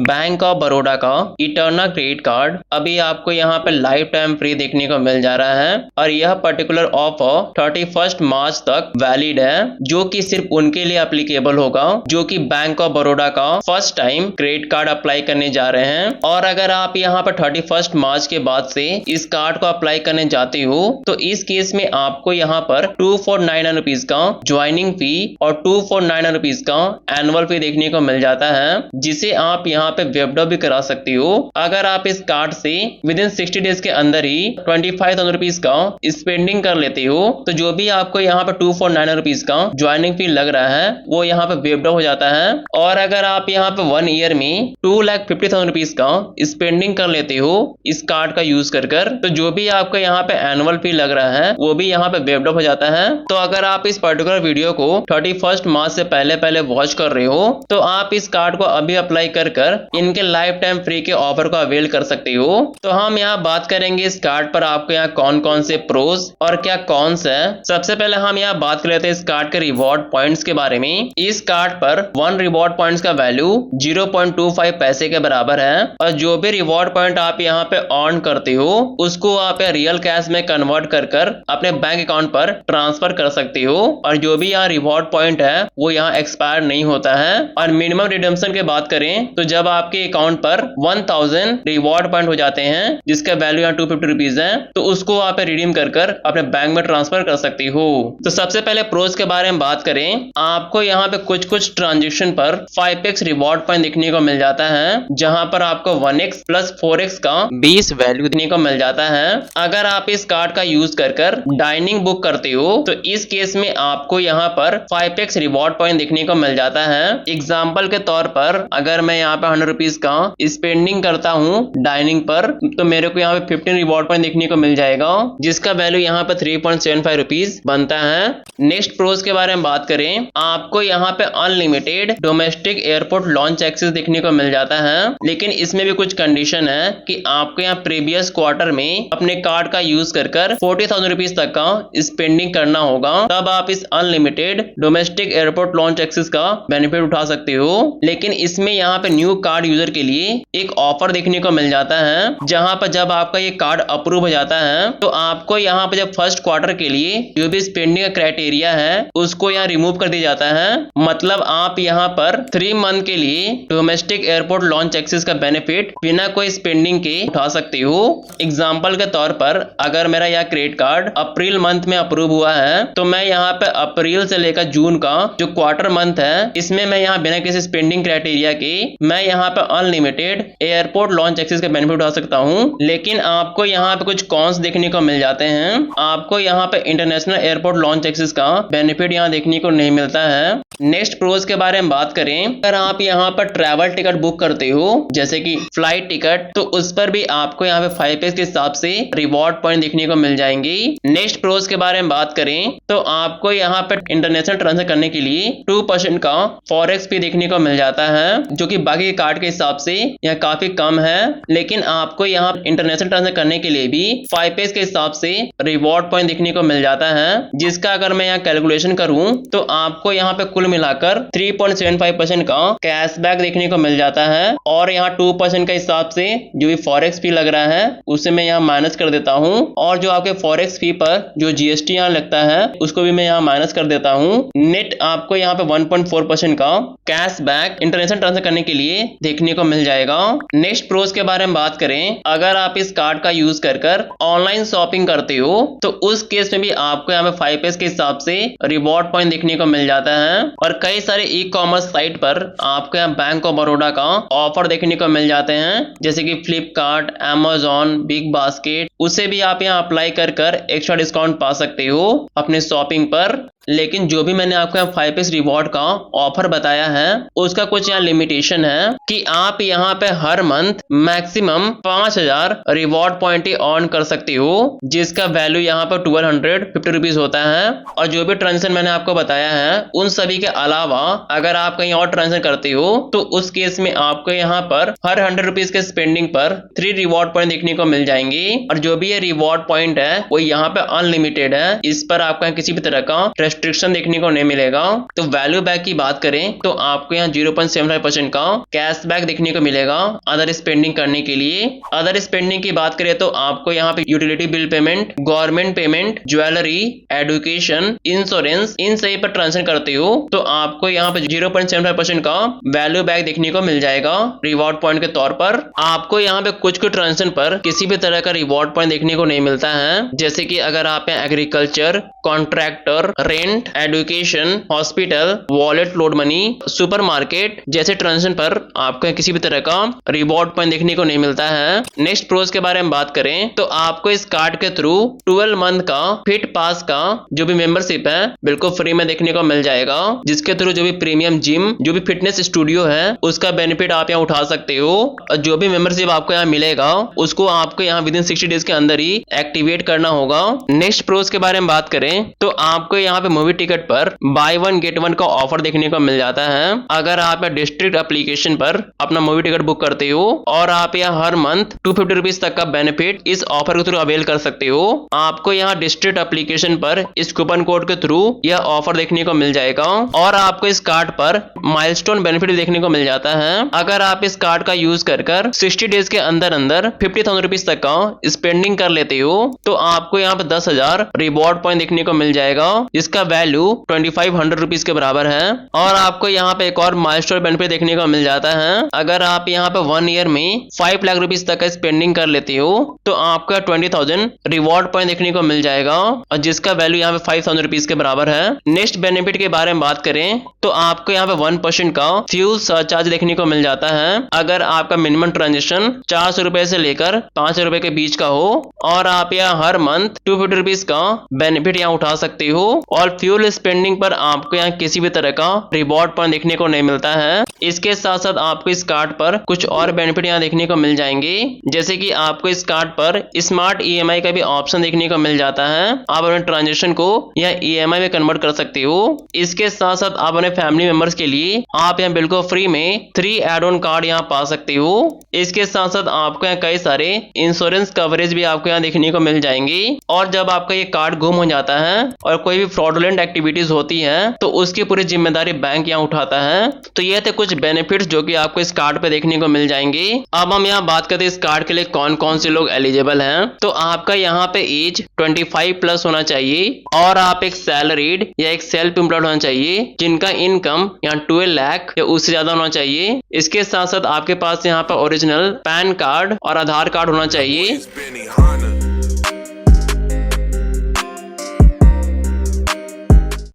Bank of Baroda का eternal credit card अभी आपको यहाँ पे लाइफ टाइम फ्री देखने को मिल जा रहा है और यह पर्टिकुलर ऑफर 31 मार्च तक वैलिड है, जो कि सिर्फ उनके लिए एप्लीकेबल होगा जो कि बैंक ऑफ बड़ौदा का first time credit card apply करने जा रहे हैं। और अगर आप यहाँ पर 31 मार्च के बाद से इस कार्ड को अप्लाई करने जाते हो तो इस केस में आपको यहाँ पर 2499 रुपीज का ज्वाइनिंग फी और 2499 रुपीज का एनुअल फी देखने को मिल जाता है, जिसे आप यहाँ पे विथड्रॉ भी करा सकती हो। अगर आप इस कार्ड से विद इन 60 डेज के अंदर ही 25,000 रुपीज का स्पेंडिंग कर लेते हो तो जो भी आपको यहाँ पे 2499 रुपीज का ज्वाइनिंग फी लग रहा है वो यहाँ पे विथड्रॉ हो जाता है। और अगर आप यहाँ पे 1 ईयर में 2,50,000 रुपीज का स्पेंडिंग कर लेते हो इस कार्ड का यूज कर तो जो भी आपको यहाँ पे एनुअल फी लग रहा है वो भी यहाँ पे विथड्रॉ हो जाता है। तो अगर आप इस पर्टिकुलर वीडियो को 31 मार्च से पहले वॉच कर रहे हो तो आप इस कार्ड को अभी अप्लाई कर इनके लाइफ टाइम फ्री के ऑफर को अवेल कर सकते हो। तो हम यहाँ बात करेंगे इस कार्ड पर आपको यहाँ कौन कौन से प्रोज और क्या कॉन्स है। सबसे पहले हम यहाँ बात कर लेते हैं इस कार्ड के रिवॉर्ड पॉइंट्स के बारे में। इस कार्ड पर 1 रिवॉर्ड पॉइंट्स का वैल्यू 0.25 पैसे के बराबर है और जो भी रिवॉर्ड पॉइंट आप यहाँ पे अर्न करते हो उसको आप रियल कैश में कन्वर्ट कर अपने बैंक अकाउंट पर ट्रांसफर कर सकते हो। और जो भी यहाँ रिवॉर्ड पॉइंट है वो यहाँ एक्सपायर नहीं होता है। और मिनिमम रिडेम्पशन की बात करें तो जब आपके अकाउंट पर 1000 रिवॉर्ड पॉइंट हो जाते हैं जिसका वैल्यू यहाँ 250 रुपीज है तो उसको आप रिडीम कर अपने बैंक में ट्रांसफर कर सकती हो। तो सबसे पहले प्रोज के बारे में बात करें, आपको यहाँ पे कुछ ट्रांजेक्शन पर 5x रिवॉर्ड पॉइंट देखने को मिल जाता है, जहां पर आपको 1x प्लस 4x का 20 वैल्यू देखने को मिल जाता है। अगर आप इस कार्ड का यूज कर डाइनिंग बुक करते हो तो इस केस में आपको यहाँ पर 5x रिवॉर्ड पॉइंट देखने को मिल जाता है। एग्जाम्पल के तौर पर अगर मैं यहाँ पे 100 रुपीज का स्पेंडिंग करता हूँ डाइनिंग पर तो मेरे को यहाँ पे 15 रिवॉर्ड पॉइंट देखने को मिल जाएगा, जिसका वैल्यू यहाँ पे 3.75 रुपीज बनता है। नेक्स्ट प्रोज के बारे में बात करें, आपको यहाँ पे unlimited domestic airport lounge access देखने को मिल जाता है, लेकिन इसमें भी कुछ कंडीशन है कि आपको यहाँ प्रीवियस क्वार्टर में अपने कार्ड का यूज कर 40,000 रुपीज तक का स्पेंडिंग करना होगा, तब आप इस unlimited domestic airport lounge access का बेनिफिट उठा सकते हो। लेकिन इसमें यहाँ पे न्यू कार्ड यूजर के लिए एक ऑफर देखने को मिल जाता है, जहां पर जब आपका ये कार्ड अप्रूव हो जाता है तो आपको यहाँ पे जब फर्स्ट क्वार्टर के लिए जो भी स्पेंडिंग का क्राइटेरिया है उसको यहाँ रिमूव कर दिया जाता है। मतलब आप यहाँ पर 3 मंथ के लिए डोमेस्टिक एयरपोर्ट लॉन्च एक्सेस का बेनिफिट बिना कोई स्पेंडिंग के उठा सकते हो। एग्जाम्पल के तौर पर अगर मेरा यह क्रेडिट कार्ड अप्रैल मंथ में अप्रूव हुआ है तो मैं यहाँ पे अप्रैल से लेकर जून का जो क्वार्टर मंथ है इसमें मैं यहाँ बिना किसी स्पेंडिंग क्राइटेरिया के मैं यहाँ पे अनलिमिटेड एयरपोर्ट लॉन्च एक्सेस का बेनिफिट उठा सकता हूँ। लेकिन आपको यहाँ पे कुछ कॉन्स देखने को मिल जाते हैं। आपको यहाँ पे इंटरनेशनल एयरपोर्ट लॉन्च एक्सेस का बेनिफिट यहाँ देखने को नहीं मिलता है। नेक्स्ट प्रोज के बारे में बात करें, अगर आप यहाँ पर ट्रैवल टिकट बुक करते हो जैसे कि फ्लाइट टिकट तो उस पर भी आपको यहाँ पे 5x के हिसाब से रिवॉर्ड पॉइंट देखने को मिल जाएंगे। नेक्स्ट प्रोज के बारे में बात करें तो आपको यहाँ पे इंटरनेशनल ट्रांसफर करने के लिए 2% का फॉरेक्स फी देखने को मिल जाता है, जो कि बाकी कार्ड के हिसाब से यह काफी कम है। लेकिन आपको यहाँ इंटरनेशनल ट्रांसफर करने के लिए भी 5x के हिसाब से रिवॉर्ड पॉइंट देखने को मिल जाता है, जिसका अगर मैं यहाँ कैलकुलेशन करूं तो आपको यहाँ पे कुल मिलाकर 3.75% का कैशबैक देखने को मिल जाता है। और यहाँ 2% के हिसाब से जो भी फॉरेक्स फी लग रहा है उसे मैं यहाँ माइनस कर देता हूँ, और जो आपके फॉरेक्स फी पर जो GST यहाँ लगता है उसको भी मैं यहाँ माइनस कर देता हूँ। नेट आपको यहाँ पे 1.4% का कैशबैक इंटरनेशनल ट्रांसफर करने के लिए देखने को मिल जाएगा। नेक्स्ट प्रोज के बारे में बात करें, अगर आप इस कार्ड का यूज कर ऑनलाइन शॉपिंग करते हो तो उस केस में भी आपको यहाँ पे 5x के हिसाब से रिवॉर्ड पॉइंट देखने को मिल जाता है। और कई सारे ई-कॉमर्स साइट पर आपको यहाँ बैंक ऑफ बड़ौदा का ऑफर देखने को मिल जाते हैं, जैसे कि फ्लिपकार्ट, अमेजॉन, बिग बास्केट, उसे भी आप यहाँ अप्लाई कर एक्स्ट्रा डिस्काउंट पा सकते हो अपने शॉपिंग पर। लेकिन जो भी मैंने आपको यहाँ 5x रिवॉर्ड का ऑफर बताया है उसका कुछ यहाँ लिमिटेशन है कि आप यहाँ पे हर मंथ मैक्सिमम 5000 रिवॉर्ड पॉइंट ही अर्न कर सकते हो, जिसका वैल्यू यहाँ पर 1250 रुपीज होता है। और जो भी ट्रांजेक्शन मैंने आपको बताया है उन सभी के अलावा अगर आप कहीं और ट्रांजेक्शन करते हो तो उस केस में आपको यहाँ पर हर 100 रुपीज के स्पेंडिंग पर 3 रिवॉर्ड पॉइंट देखने को मिल जाएंगे। और जो भी ये रिवॉर्ड पॉइंट है वो यहाँ पे अनलिमिटेड है, इस पर आपका किसी भी तरह का रेस्ट्रिक्शन देखने को नहीं मिलेगा। तो वैल्यू बैक की बात करें तो आपको यहाँ 0.75% का कैशबैक देखने को मिलेगा अदर स्पेंडिंग करने के लिए। अदर स्पेंडिंग की बात करें तो आपको यहाँ पे utility bill payment, government payment, jewellery, education, insurance, इन सही पर ट्रांजेक्शन करते हो तो आपको यहाँ पे 0.75% का वैल्यू बैक देखने को मिल जाएगा रिवॉर्ड पॉइंट के तौर पर। आपको यहाँ पे कुछ ट्रांजेक्शन पर किसी भी तरह का रिवॉर्ड पॉइंट देखने को नहीं मिलता है, जैसे कि अगर आप agriculture, contractor, rent, education, hospital, wallet load money, supermarket जैसे ट्रांजेक्शन पर आपको किसी भी तरह का रिवॉर्ड पॉइंट देखने को नहीं मिलता है। नेक्स्ट प्रोज के बारे में बात करें तो आपको इस कार्ड के थ्रू 12 मंथ का फिट पास का जो भी मेंबरशिप है बिल्कुल फ्री में देखने को मिल जाएगा, जिसके थ्रू जो भी प्रीमियम जिम, जो भी फिटनेस स्टूडियो है उसका बेनिफिट आप यहाँ उठा सकते हो। और जो भी मेंबरशिप आपको यहाँ मिलेगा उसको आपको यहाँ विदिन 60 डेज के अंदर ही एक्टिवेट करना होगा। नेक्स्ट प्रोज के बारे में बात करें तो आपको यहाँ पे मूवी टिकट पर बाय 1 गेट 1 का ऑफर देखने को मिल जाता है। अगर आप डिस्ट्रिक्ट एप्लीकेशन पर अपना मूवी टिकट बुक करते हो और आप यहाँ हर मंथ 250 रुपीज तक का बेनिफिट इस ऑफर के थ्रू अवेल कर सकते हो। आपको यहाँ डिस्ट्रिक्ट एप्लीकेशन पर इस कूपन कोड के थ्रू यह ऑफर देखने को मिल जाएगा और आपको इस कार्ड पर माइलस्टोन बेनिफिट देखने को मिल जाता है। अगर आप इस कार्ड का यूज कर 60 डेज के अंदर 50,000 रुपीज तक का स्पेंडिंग कर लेते हो तो आपको यहाँ पे 10,000 रिवॉर्ड पॉइंट देखने को मिल जाएगा, जिसका वैल्यू 2500 रुपीज के बराबर है। और आपको यहाँ पे एक और माइलस्टोन बेनिफिट देखने को मिल जाता है। अगर आप यहाँ पे 1 ईयर में 5 लाख रुपीज तक का स्पेंडिंग कर लेते हो तो आपका 20,000 रिवॉर्ड पॉइंट देखने को मिल जाएगा और जिसका वैल्यू यहाँ पे 5,000 रुपीज के बराबर है। नेक्स्ट बेनिफिट के बारे में बात करें तो आपको यहाँ पे 1% का फ्यूल सरचार्ज देखने को मिल जाता है। अगर आपका मिनिमम ट्रांजेक्शन 400 रुपए से लेकर 500 रुपए के बीच का हो और आप यहाँ हर मंथ 250 रुपीज का बेनिफिट यहाँ उठा सकते हो। और फ्यूल स्पेंडिंग पर आपको यहाँ किसी भी तरह का रिवॉर्ड पॉइंट देखने को नहीं मिलता है। इसके साथ साथ आपको इस कार्ड पर कुछ और बेनिफिट यहाँ देखने को मिल जाएंगे, जैसे कि आपको इस कार्ड पर स्मार्ट ईएमआई का भी ऑप्शन देखने को मिल जाता है। आप अपने ट्रांजेक्शन को यहाँ ईएमआई में कन्वर्ट कर सकते हो। इसके साथ साथ आप अपने फैमिली मेंबर्स के लिए आप यहाँ बिल्कुल फ्री में 3 एड ऑन कार्ड यहाँ पा सकते हो। इसके साथ साथ आपको यहाँ कई सारे इंश्योरेंस कवरेज भी आपको यहाँ देखने को मिल जाएंगे। और जब आपका ये कार्ड गुम हो जाता है और कोई भी फ्रॉडुलेंट एक्टिविटीज होती है तो उसकी पूरी जिम्मेदारी बैंक यहाँ उठाता है। तो ये थे कुछ बेनिफिट्स जो कि आपको इस कार्ड पे देखने को मिल जाएंगे। अब हम यहाँ बात करते हैं इस कार्ड के लिए कौन कौन से लोग एलिजिबल हैं। तो आपका यहाँ पे एज 25 प्लस होना चाहिए और आप एक सैलरीड या एक सेल्फ एम्प्लॉयड होना चाहिए जिनका इनकम यहाँ 12 लाख या उससे ज्यादा होना चाहिए। इसके साथ साथ आपके पास यहाँ पर ओरिजिनल पैन कार्ड और आधार कार्ड होना चाहिए।